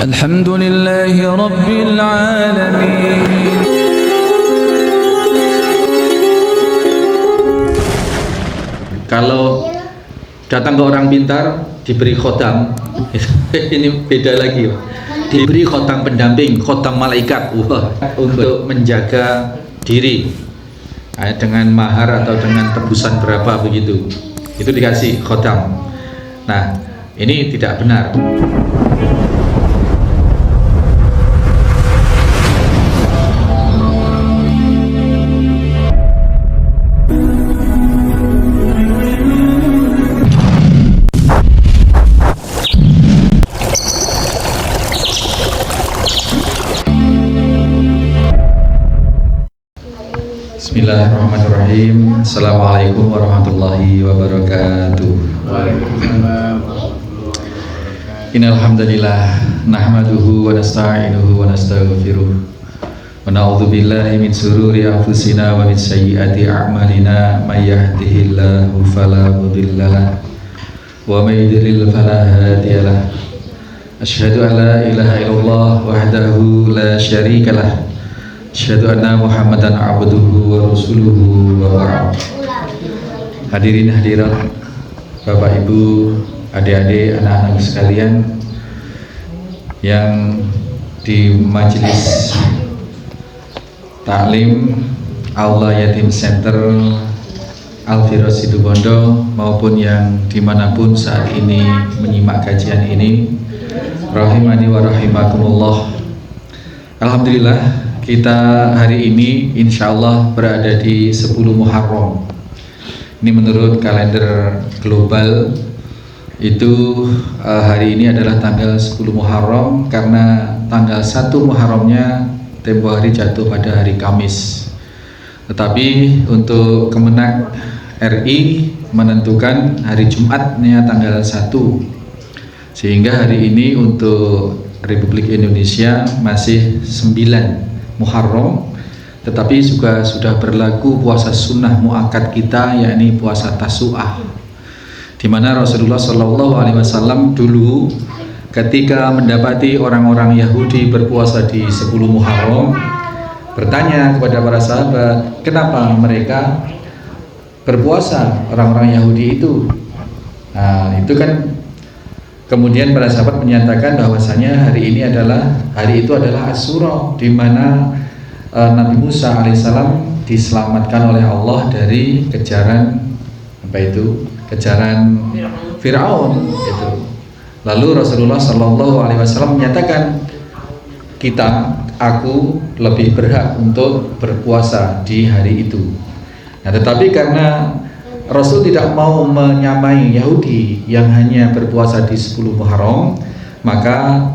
Alhamdulillahi Rabbil Alamin. Kalau datang ke orang pintar diberi khotam, ini beda lagi, diberi khotam pendamping, khotam malaikat, untuk menjaga diri dengan mahar atau dengan tebusan berapa begitu, itu dikasih khotam. Nah, ini tidak benar. Bismillahirrahmanirrahim. Assalamualaikum warahmatullahi wabarakatuh. Innal hamdalillah nahmaduhu wa nasta'inuhu wa nastaghfiruh wa na'udzu billahi min shururi anfusina wa min sayyiati a'malina may yahdihillahu fala mudhillalah wa may yudlil fala hadiyalah. Asyhadu an la ilaha illallah wahdahu la syarikalah. Asyhadu anna Muhammadan abduhu wa rasuluhu wa ba'd. Hadirin hadirat, Bapak Ibu, adik-adik, anak-anak sekalian yang di majelis taklim Aula Yatim Center Al-Firos Situbondo maupun yang dimanapun saat ini menyimak kajian ini, rahimani wa rahimakumullah. Alhamdulillah, kita hari ini insya Allah berada di 10 Muharram. Ini menurut kalender global itu hari ini adalah tanggal 10 Muharram karena tanggal 1 Muharramnya tempo hari jatuh pada hari Kamis. Tetapi untuk Kemenak RI menentukan hari Jumatnya tanggal 1, sehingga hari ini untuk Republik Indonesia masih 9 Muharram, tetapi juga sudah berlaku puasa sunnah muakkad kita, yakni puasa Tasu'ah, di mana Rasulullah SAW dulu ketika mendapati orang-orang Yahudi berpuasa di 10 Muharram, bertanya kepada para sahabat, kenapa mereka berpuasa orang-orang Yahudi itu? Nah, itu kan kemudian para sahabat menyatakan bahwasanya hari itu adalah Asyura, di mana Nabi Musa alaihissalam diselamatkan oleh Allah dari kejaran Firaun itu. Lalu Rasulullah SAW menyatakan, aku lebih berhak untuk berpuasa di hari itu. Nah, tetapi karena Rasul tidak mau menyamai Yahudi yang hanya berpuasa di 10 Muharram, maka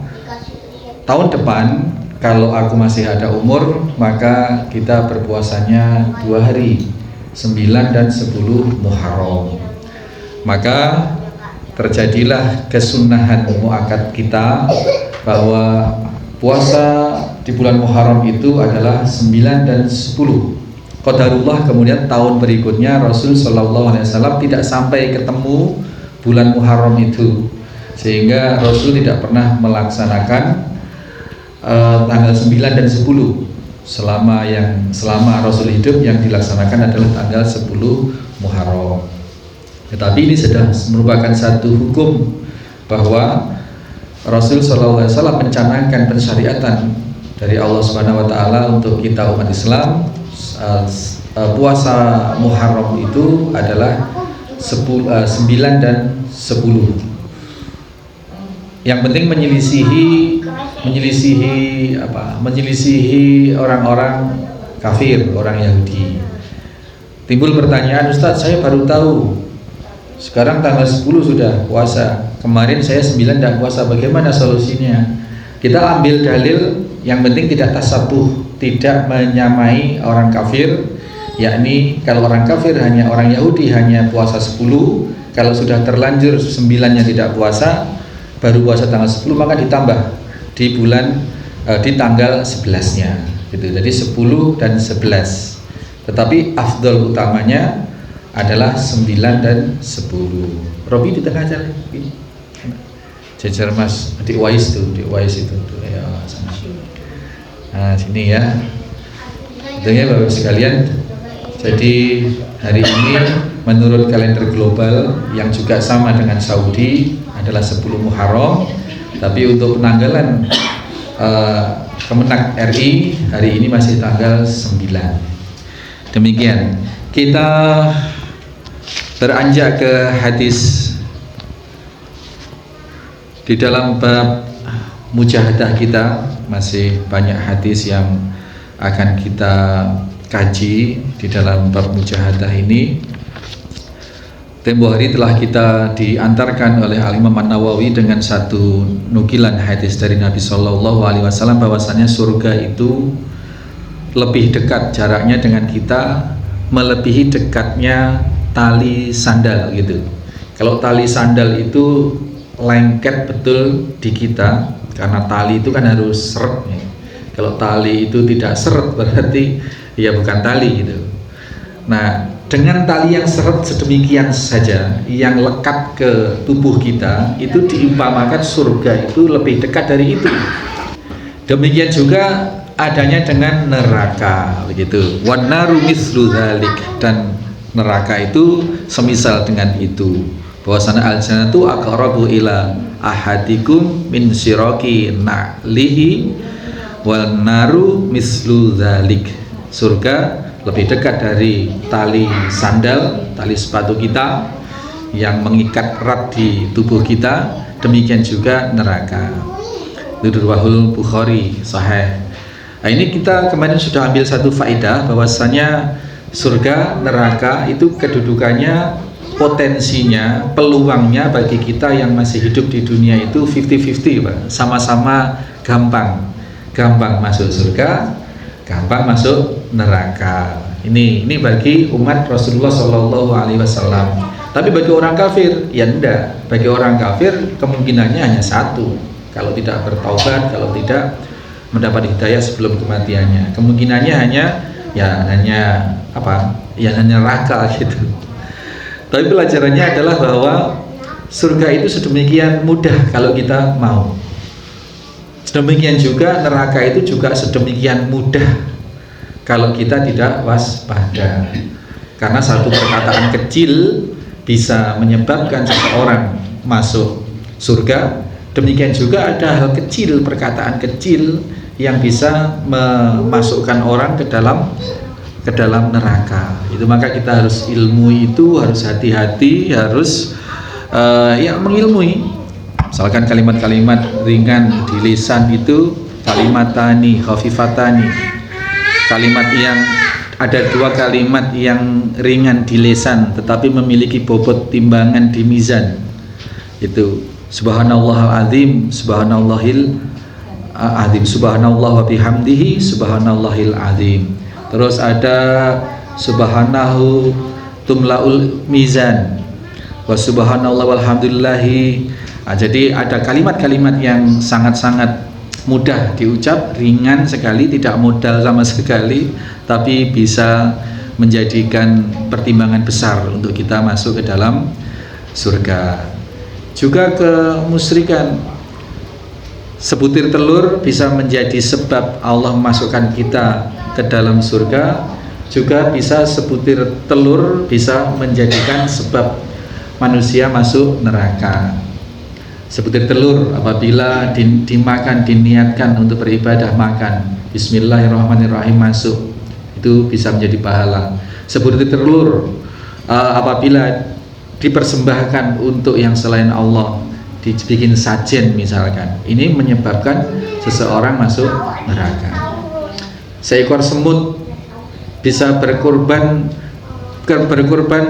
tahun depan kalau aku masih ada umur, maka kita berpuasanya 2 hari, 9 dan 10 Muharram. Maka terjadilah kesunahan muakkad kita bahwa puasa di bulan Muharram itu adalah 9 dan 10. Qadarullah, kemudian tahun berikutnya Rasul SAW tidak sampai ketemu bulan Muharram itu, sehingga Rasul tidak pernah melaksanakan tanggal 9 dan 10 selama Rasul hidup. Yang dilaksanakan adalah tanggal 10 Muharram. Tetapi ini sudah merupakan satu hukum bahwa Rasul SAW mencanangkan pensyariatan dari Allah Subhanahu wa taala untuk kita umat Islam. Puasa Muharram itu adalah 9 dan 10. Yang penting menyelisihi orang-orang kafir, orang Yahudi. Timbul pertanyaan, Ustadz, saya baru tahu sekarang tanggal 10 sudah puasa, kemarin saya 9 tidak puasa, bagaimana solusinya? Kita ambil dalil, yang penting tidak tasabuh, tidak menyamai orang kafir, yakni kalau orang kafir orang Yahudi hanya puasa 10, kalau sudah terlanjur 9-nya tidak puasa, baru puasa tanggal 10, maka ditambah di tanggal 11-nya gitu. Jadi 10 dan 11. Tetapi afdol utamanya adalah 9 dan 10. Robi di tengah aja. Jajar Mas Adik Wais tuh, Adik Uwais itu tuh ya sana. Nah sini ya, tentunya Bapak sekalian. Jadi hari ini menurut kalender global yang juga sama dengan Saudi adalah 10 Muharram, tapi untuk penanggalan Kemenak RI hari ini masih tanggal 9. Demikian kita beranjak ke hadis di dalam bab mujahadah kita. Masih banyak hadis yang akan kita kaji di dalam bab mujahadah ini. Tempo hari telah kita diantarkan oleh Al-Imam An-Nawawi dengan satu nukilan hadis dari Nabi Shallallahu Alaihi Wasallam bahwasanya surga itu lebih dekat jaraknya dengan kita, melebihi dekatnya tali sandal gitu. Kalau tali sandal itu lengket betul di kita, karena tali itu kan harus seret ya. Kalau tali itu tidak seret berarti ya bukan tali gitu. Nah, dengan tali yang seret sedemikian saja yang lekat ke tubuh kita, itu diumpamakan surga itu lebih dekat dari itu. Demikian juga adanya dengan neraka begitu. Wan naru mislu dzalik, dan neraka itu semisal dengan itu. Bahwasana al-jannatu aqrabu ila ahadikum min syiraki na'lihi wal naru mislu dzalik. Surga lebih dekat dari tali sandal, tali sepatu kita yang mengikat erat di tubuh kita. Demikian juga neraka. Riwayat Bukhari sahih. Nah, ini kita kemarin sudah ambil satu faedah bahwasanya surga, neraka itu kedudukannya, potensinya, peluangnya bagi kita yang masih hidup di dunia itu 50-50 Pak. Sama-sama gampang masuk surga, gampang masuk neraka. Ini bagi umat Rasulullah Shallallahu Alaihi Wasallam. Tapi bagi orang kafir ya enggak. Bagi orang kafir kemungkinannya hanya satu. Kalau tidak bertaubat, kalau tidak mendapat hidayah sebelum kematiannya, kemungkinannya hanya neraka gitu. Tapi pelajarannya adalah bahwa surga itu sedemikian mudah kalau kita mau. Sedemikian juga neraka itu juga sedemikian mudah kalau kita tidak waspada. Karena satu perkataan kecil bisa menyebabkan seseorang masuk surga. Demikian juga ada hal kecil, perkataan kecil yang bisa memasukkan orang ke dalam neraka. Itu maka kita harus ilmu itu, harus hati-hati, harus mengilmui. Misalkan kalimat-kalimat ringan di lisan itu kalimatani khafifatani. Kalimat yang ada dua kalimat yang ringan di lisan tetapi memiliki bobot timbangan di mizan. Itu subhanallahal azim, subhanallahil azim, subhanallah wa bihamdihi, subhanallahil azim. Terus ada subhanahu tumlaul mizan wa subhanallah walhamdulillahi. Jadi ada kalimat-kalimat yang sangat-sangat mudah diucap, ringan sekali, tidak modal sama sekali, tapi bisa menjadikan pertimbangan besar untuk kita masuk ke dalam surga. Juga kemusyrikan, sebutir telur bisa menjadi sebab Allah memasukkan kita ke dalam surga. Juga bisa sebutir telur bisa menjadikan sebab manusia masuk neraka. Sebutir telur apabila dimakan, diniatkan untuk beribadah, makan bismillahirrahmanirrahim, masuk, itu bisa menjadi pahala. Sebutir telur apabila dipersembahkan untuk yang selain Allah, dibikin sajen misalkan, ini menyebabkan seseorang masuk neraka. Seekor semut bisa berkorban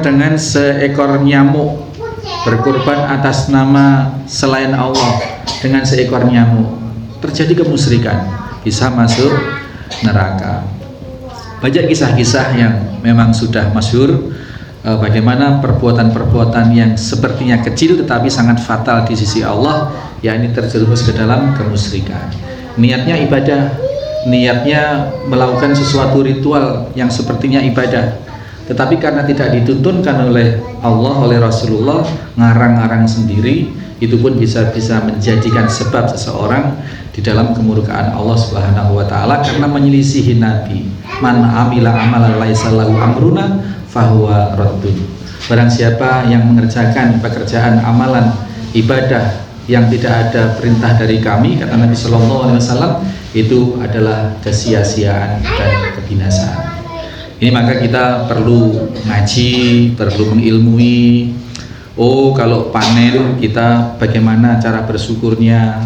dengan seekor nyamuk, berkorban atas nama selain Allah dengan seekor nyamuk, terjadi kemusyrikan, bisa masuk neraka. Banyak kisah-kisah yang memang sudah masyhur, bagaimana perbuatan-perbuatan yang sepertinya kecil tetapi sangat fatal di sisi Allah, yakni terjerumus ke dalam kemusyrikan. Niatnya ibadah, niatnya melakukan sesuatu ritual yang sepertinya ibadah, tetapi karena tidak dituntunkan oleh Allah, oleh Rasulullah, ngarang-ngarang sendiri, itu pun bisa menjadikan sebab seseorang di dalam kemurkaan Allah Subhanahu wa taala karena menyelisihi Nabi. Man amila amalan laisa lahu amruna fahuwa raddun. Barang siapa yang mengerjakan pekerjaan amalan ibadah yang tidak ada perintah dari kami, kata Nabi sallallahu alaihi wasallam, itu adalah kesia-siaan dan kebinasaan. Ini maka kita perlu ngaji, perlu mengilmui. Oh, kalau panen kita bagaimana cara bersyukurnya?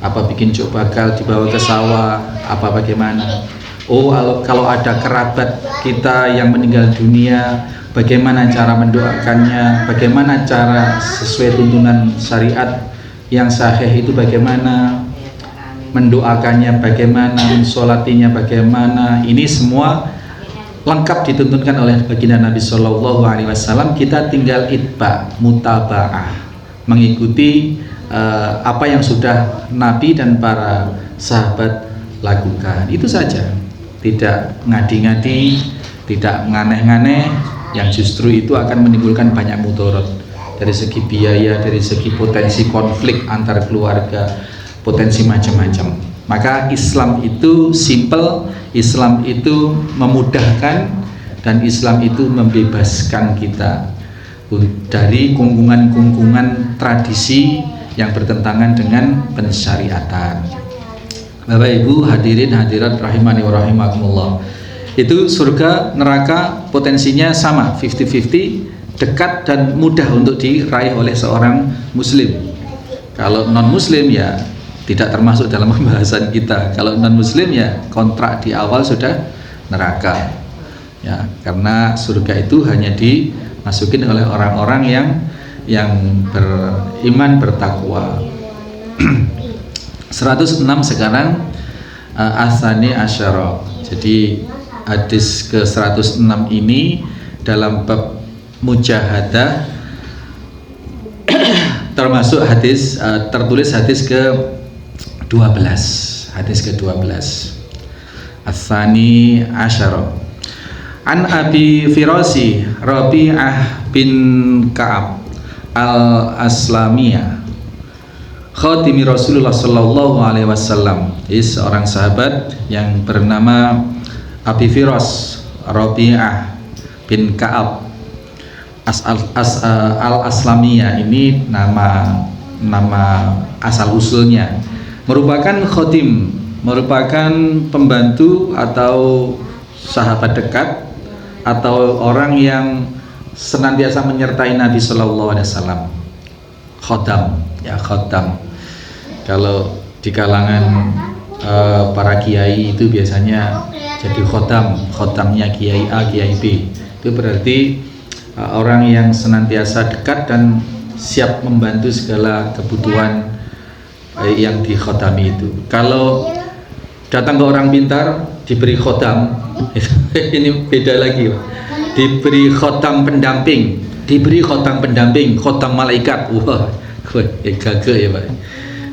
Apa bikin jok bakal dibawa ke sawah? Apa bagaimana? Oh, kalau ada kerabat kita yang meninggal dunia, bagaimana cara mendoakannya? Bagaimana cara sesuai tuntunan syariat yang sahih itu bagaimana? Mendoakannya bagaimana? Mensolatinya bagaimana? Ini semua lengkap dituntunkan oleh baginda Nabi Shallallahu Alaihi Wasallam. Kita tinggal itba, mutabaah, mengikuti apa yang sudah Nabi dan para sahabat lakukan. Itu saja, tidak ngadi-ngadi, tidak nganeh-nganeh, yang justru itu akan menimbulkan banyak mudarat dari segi biaya, dari segi potensi konflik antar keluarga, potensi macam-macam. Maka Islam itu simple, Islam itu memudahkan, dan Islam itu membebaskan kita dari kungkungan-kungkungan tradisi yang bertentangan dengan pensyariatan. Bapak Ibu hadirin hadirat rahimani wa rahimakumullah. Itu surga neraka potensinya sama, 50-50, dekat dan mudah untuk diraih oleh seorang muslim. Kalau non muslim ya tidak termasuk dalam pembahasan kita. Kalau non muslim ya kontrak di awal sudah neraka ya, karena surga itu hanya dimasukin oleh orang-orang yang beriman, bertakwa. 106 sekarang asani asyara. Jadi hadis ke 106 ini dalam bab mujahadah termasuk hadis tertulis hadis ke 12, hadis ke-12. As-Sani Asyara. An Abi Firasi Rabi'ah bin Ka'ab Al-Aslamiyah Khatimi Rasulullah sallallahu alaihi wasallam. Ini seorang sahabat yang bernama Abi Firas Rabi'ah bin Ka'ab Al-Aslamiyah. Ini nama asal usulnya. Merupakan khotim, merupakan pembantu atau sahabat dekat atau orang yang senantiasa menyertai Nabi Shallallahu Alaihi Wasallam. Khotam, ya khotam. Kalau di kalangan para kiai itu biasanya jadi khotamnya kiai A, kiai B. Itu berarti orang yang senantiasa dekat dan siap membantu segala kebutuhan yang dikhotami itu. Kalau datang ke orang pintar diberi khotam, ini beda lagi, diberi khotam pendamping, khotam malaikat. Wah, gagah ya Pak.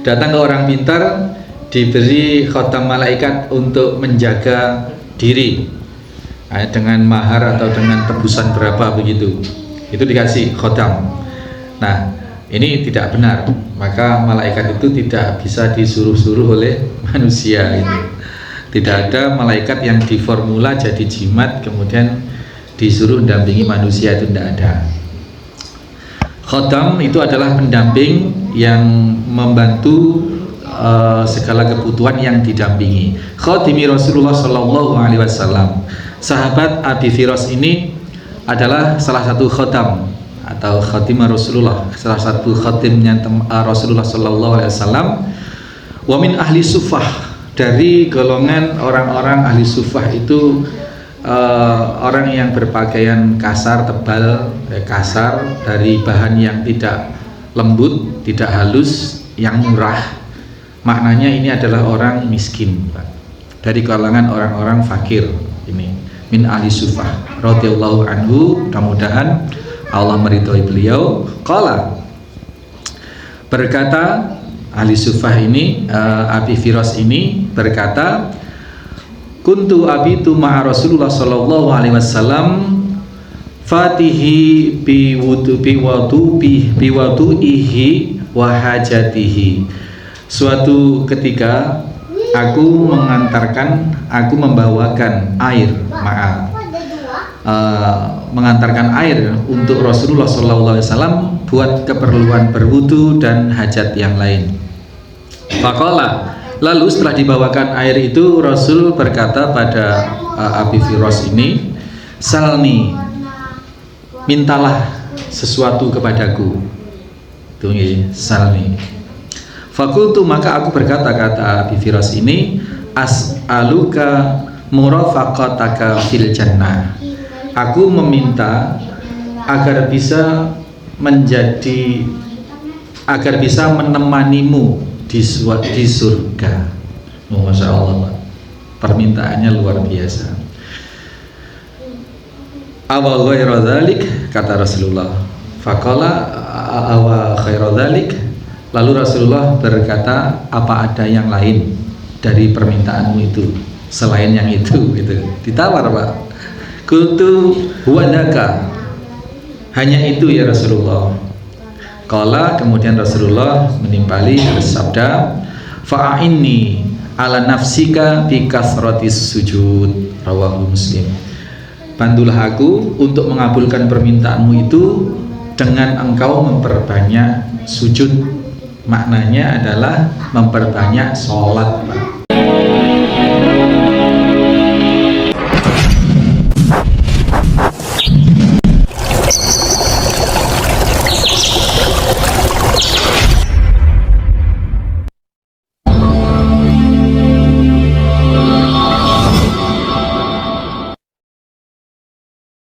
Datang ke orang pintar diberi khotam malaikat untuk menjaga diri dengan mahar atau dengan tebusan berapa begitu, itu dikasih khotam. Nah, ini tidak benar, maka malaikat itu tidak bisa disuruh-suruh oleh manusia itu. Tidak ada malaikat yang diformula jadi jimat kemudian disuruh mendampingi manusia, itu tidak ada. Khotam itu adalah pendamping yang membantu segala kebutuhan yang didampingi. Khatimi Rasulullah Sallallahu Alaihi Wasallam. Sahabat Abi Firas ini adalah salah satu khotam atau khatimah Rasulullah, salah satu khatimnya Rasulullah Sallallahu Alaihi Wasallam. Wa min ahli sufah, dari golongan orang-orang ahli sufah itu orang yang berpakaian kasar, tebal, kasar, dari bahan yang tidak lembut, tidak halus, yang murah. Maknanya ini adalah orang miskin, Pak. Dari kalangan orang-orang fakir ini. Min ahli sufah radhiyallahu anhu, mudah-mudahan Allah meridhoi beliau. Qala, berkata ahli sufah ini, Abi Firas ini berkata, kuntu abitu ma'a Rasulullah sallallahu alaihi wasallam fatihi biwudu'ihi wa hajatihi. Suatu ketika aku membawakan air, mengantarkan air untuk Rasulullah SAW buat keperluan berwudu dan hajat yang lain. Faqala, lalu setelah dibawakan air itu Rasul berkata pada Abi Firas ini, salni, mintalah sesuatu kepadaku. Tunggu, salni. Fakultu, maka aku berkata, kata Abi Firas ini, as'aluka murafaqataka fil jannah. Aku meminta agar bisa menemanimu di surga. Masya Allah, Pak. Permintaannya luar biasa. Awa ghairu dzalik, kata Rasulullah. Faqala awa ghairu dzalik. Lalu Rasulullah berkata, apa ada yang lain dari permintaanmu itu selain yang itu? Gitu. Ditawar, Pak. Qultu huwa dzaka. Hanya itu ya Rasulullah. Qala, kemudian Rasulullah menimpali bersabda, fa'inni ala nafsika bi kasratis sujud, rawahu Muslim. Bantulah aku untuk mengabulkan permintaanmu itu dengan engkau memperbanyak sujud. Maknanya adalah memperbanyak sholat, Pak.